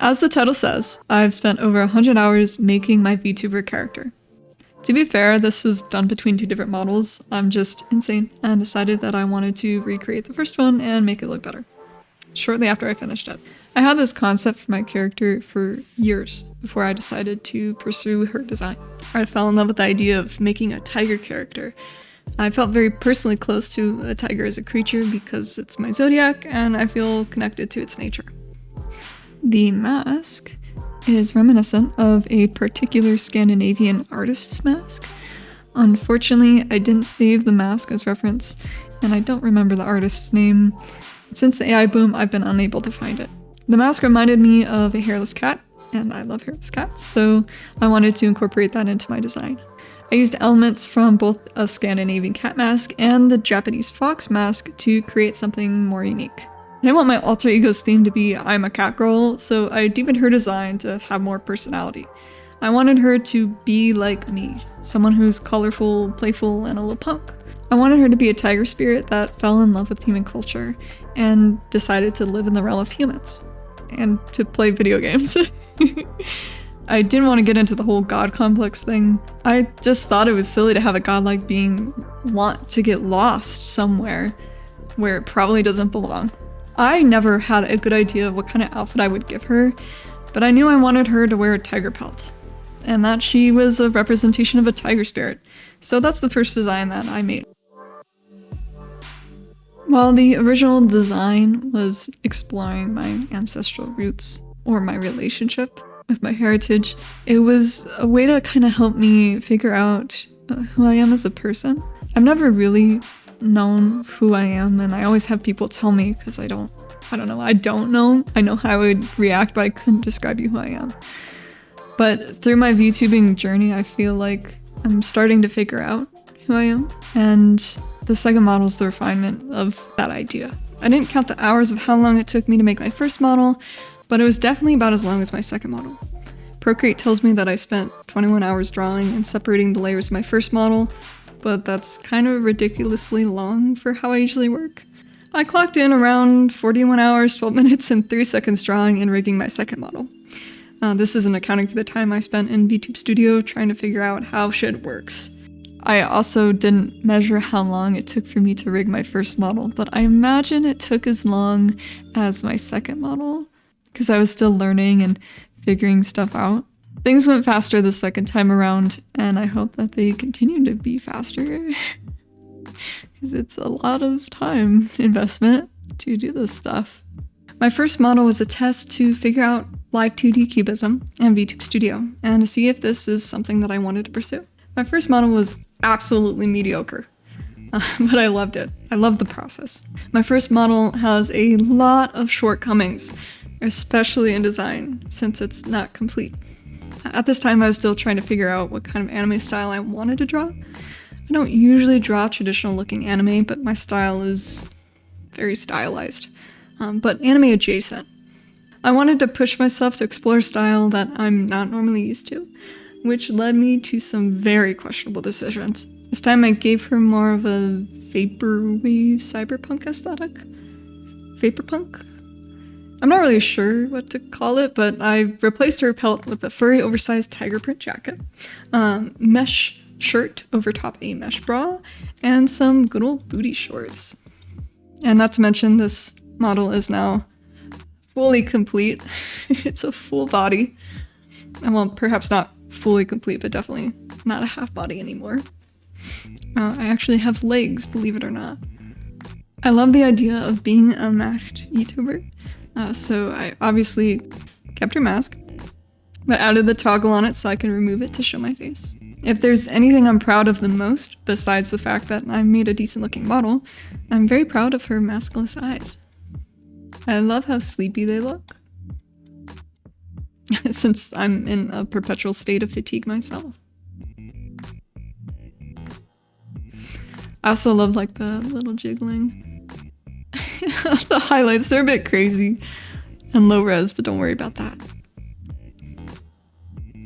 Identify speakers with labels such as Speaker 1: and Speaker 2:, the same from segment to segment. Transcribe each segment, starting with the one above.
Speaker 1: As the title says, I've spent over 100 hours making my VTuber character. To be fair, this was done between 2 different models. I'm just insane and decided that I wanted to recreate the first one and make it look better. Shortly after I finished it. I had this concept for my character for years before I decided to pursue her design. I fell in love with the idea of making a tiger character. I felt very personally close to a tiger as a creature because it's my zodiac and I feel connected to its nature. The mask is reminiscent of a particular Scandinavian artist's mask. Unfortunately, I didn't save the mask as reference, and I don't remember the artist's name. Since the AI boom, I've been unable to find it. The mask reminded me of a hairless cat, and I love hairless cats, so I wanted to incorporate that into my design. I used elements from both a Scandinavian cat mask and the Japanese fox mask to create something more unique. I didn't want my alter ego's theme to be I'm a cat girl, so I deepened her design to have more personality. I wanted her to be like me, someone who's colorful, playful, and a little punk. I wanted her to be a tiger spirit that fell in love with human culture and decided to live in the realm of humans and to play video games. I didn't want to get into the whole god complex thing. I just thought it was silly to have a godlike being want to get lost somewhere where it probably doesn't belong. I never had a good idea of what kind of outfit I would give her, but I knew I wanted her to wear a tiger pelt, and that she was a representation of a tiger spirit. So that's the first design that I made. While the original design was exploring my ancestral roots or my relationship with my heritage, it was a way to kind of help me figure out who I am as a person. I've never really known who I am, and I always have people tell me because I don't know. I know how I would react, but I couldn't describe you who I am. But through my VTubing journey, I feel like I'm starting to figure out who I am, and the second model is the refinement of that idea. I didn't count the hours of how long it took me to make my first model, but it was definitely about as long as my second model. Procreate tells me that I spent 21 hours drawing and separating the layers of my first model, but that's kind of ridiculously long for how I usually work. I clocked in around 41 hours, 12 minutes, and 3 seconds drawing and rigging my second model. This isn't accounting for the time I spent in VTube Studio trying to figure out how shit works. I also didn't measure how long it took for me to rig my first model, but I imagine it took as long as my second model, because I was still learning and figuring stuff out. Things went faster the second time around, and I hope that they continue to be faster. Because it's a lot of time investment to do this stuff. My first model was a test to figure out live 2D cubism and VTube Studio, and to see if this is something that I wanted to pursue. My first model was absolutely mediocre, but I loved it. I loved the process. My first model has a lot of shortcomings, especially in design, since it's not complete. At this time, I was still trying to figure out what kind of anime style I wanted to draw. I don't usually draw traditional looking anime, but my style is very stylized, but anime adjacent. I wanted to push myself to explore a style that I'm not normally used to, which led me to some very questionable decisions. This time I gave her more of a vaporwave cyberpunk aesthetic. Vaporpunk? I'm not really sure what to call it, but I replaced her pelt with a furry oversized tiger print jacket, mesh shirt over top a mesh bra, and some good old booty shorts. And not to mention, this model is now fully complete. It's a full body. Well, perhaps not fully complete, but definitely not a half body anymore. I actually have legs, believe it or not. I love the idea of being a masked YouTuber. So I obviously kept her mask, but added the toggle on it so I can remove it to show my face. If there's anything I'm proud of the most, besides the fact that I made a decent looking model, I'm very proud of her maskless eyes. I love how sleepy they look, since I'm in a perpetual state of fatigue myself. I also love like the little jiggling. The highlights, they're a bit crazy and low res, but don't worry about that.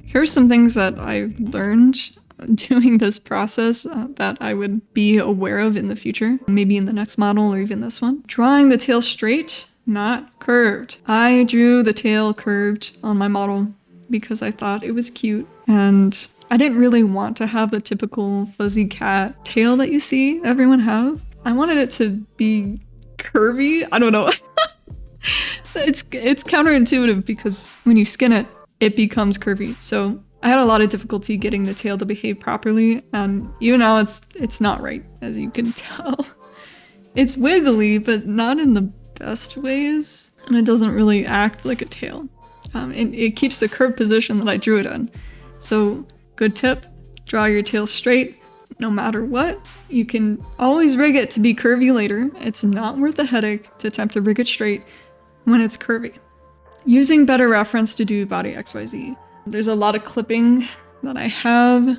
Speaker 1: Here's some things that I learned doing this process that I would be aware of in the future, maybe in the next model or even this one. Drawing the tail straight not curved. I drew the tail curved on my model because I thought it was cute, and I didn't really want to have the typical fuzzy cat tail that you see everyone have. I wanted it to be curvy. I don't know. It's counterintuitive because when you skin it, it becomes curvy. So I had a lot of difficulty getting the tail to behave properly, and even now it's not right, as you can tell. It's wiggly, but not in the best ways, and it doesn't really act like a tail. It keeps the curved position that I drew it in. So good tip, draw your tail straight no matter what. You can always rig it to be curvy later. It's not worth the headache to attempt to rig it straight when it's curvy. Using better reference to do body XYZ. There's a lot of clipping that I have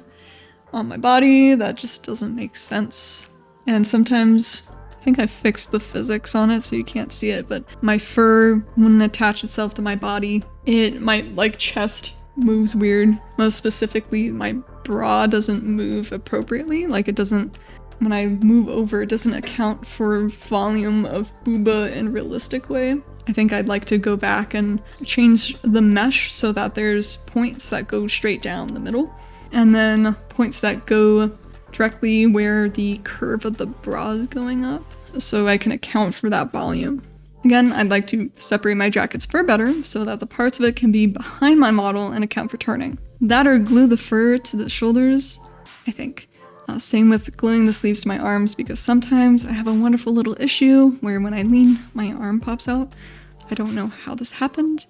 Speaker 1: on my body that just doesn't make sense. And sometimes, I think I fixed the physics on it so you can't see it, but my fur wouldn't attach itself to my body. My chest moves weird. Most specifically, my bra doesn't move appropriately. Like it doesn't, when I move over, it doesn't account for volume of booba in a realistic way. I think I'd like to go back and change the mesh so that there's points that go straight down the middle, and then points that go directly where the curve of the bra is going up, so I can account for that volume. Again, I'd like to separate my jacket's fur better so that the parts of it can be behind my model and account for turning. That or glue the fur to the shoulders, I think. Same with gluing the sleeves to my arms, because sometimes I have a wonderful little issue where when I lean, my arm pops out. I don't know how this happened.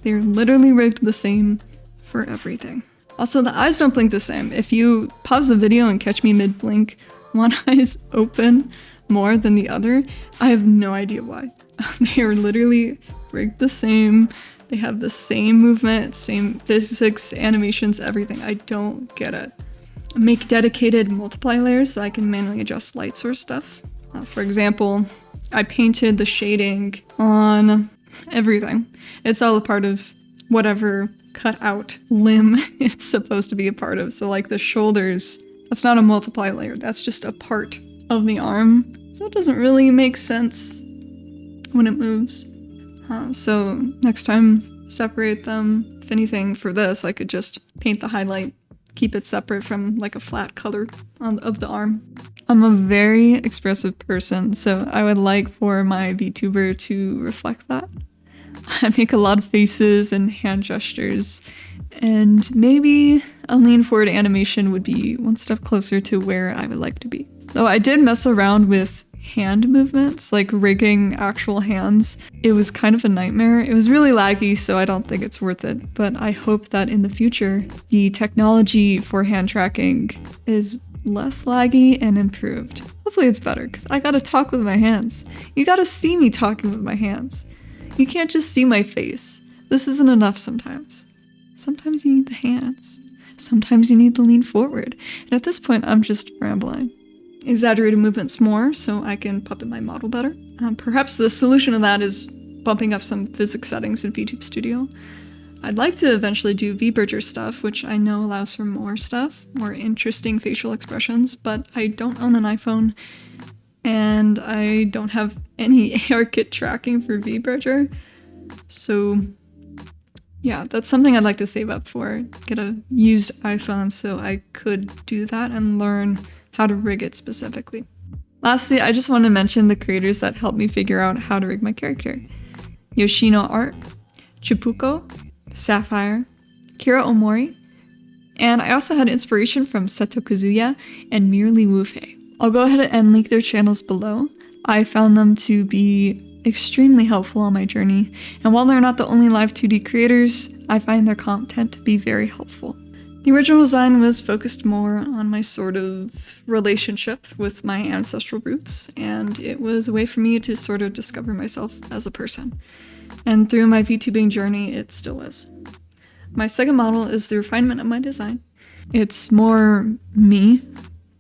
Speaker 1: They're literally rigged the same for everything. Also, the eyes don't blink the same. If you pause the video and catch me mid-blink, one eye's open more than the other. I have no idea why. They are literally rigged the same. They have the same movement, same physics, animations, everything. I don't get it. Make dedicated multiply layers so I can manually adjust light source stuff. For example, I painted the shading on everything. It's all a part of whatever cut out limb it's supposed to be a part of. So like the shoulders, that's not a multiply layer, that's just a part of the arm. So it doesn't really make sense when it moves. So next time, separate them. If anything, for this, I could just paint the highlight, keep it separate from like a flat color of the arm. I'm a very expressive person, so I would like for my VTuber to reflect that. I make a lot of faces and hand gestures, and maybe a lean forward animation would be one step closer to where I would like to be. Though I did mess around with hand movements, like rigging actual hands. It was kind of a nightmare. It was really laggy, so I don't think it's worth it. But I hope that in the future, the technology for hand tracking is less laggy and improved. Hopefully it's better, because I gotta talk with my hands. You gotta see me talking with my hands. You can't just see my face. This isn't enough sometimes. Sometimes you need the hands. Sometimes you need to lean forward. And at this point, I'm just rambling. Exaggerated movements more so I can puppet my model better. Perhaps the solution to that is bumping up some physics settings in VTube Studio. I'd like to eventually do VBridger stuff, which I know allows for more stuff, more interesting facial expressions, but I don't own an iPhone, and I don't have any ARKit tracking for VBridger. So yeah, that's something I'd like to save up for. Get a used iPhone so I could do that and learn how to rig it specifically. Lastly, I just want to mention the creators that helped me figure out how to rig my character. YoshinoArt, Chupuko, Syafire, Kira Omori, and I also had inspiration from Seto Kazuya and Merely.wufeii. I'll go ahead and link their channels below. I found them to be extremely helpful on my journey, and while they're not the only live 2D creators, I find their content to be very helpful. The original design was focused more on my sort of relationship with my ancestral roots, and it was a way for me to sort of discover myself as a person. And through my VTubing journey, it still is. My second model is the refinement of my design. It's more me,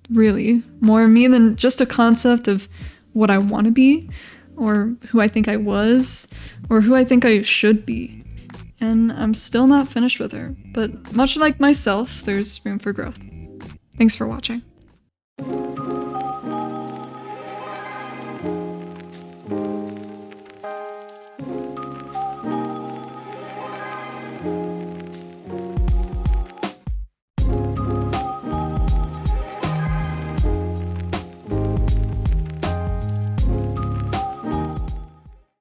Speaker 1: really. More me than just a concept of what I want to be, or who I think I was, or who I think I should be. And I'm still not finished with her, but much like myself, there's room for growth. Thanks for watching.